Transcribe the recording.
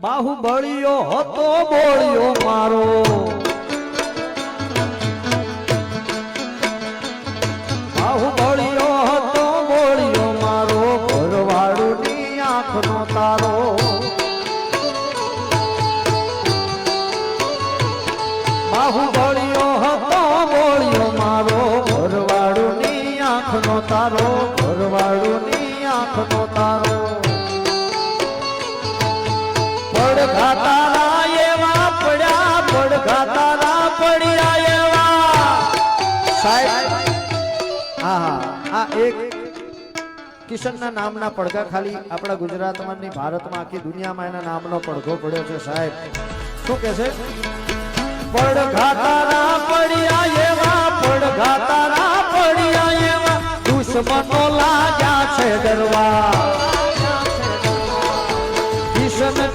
બાહુબળીયો હતો બોળિયો મારો બાહુબળીયો હતો બોળિયો મારો ઘરવાળુની આંખનો તારો બાહુબળીયો હતો બોળિયો મારો ઘરવાળુની આંખનો તારો ઘરવાળુની આંખનો તારો પડઘા તારા એવા પડ્યા પડઘા તારા પડ્યા એવા સાહેબ આ એક કિશનના નામના પડઘા ખાલી આપણા ગુજરાતમાં ની ભારતમાં આખી દુનિયામાં એના નામનો પડઘો પડ્યો છે સાહેબ શું કે છે પડઘા તારા પડ્યા એવા પડઘા તારા પડ્યા એવા દુશ્મનો લાગ્યા છે ડરવા કિશન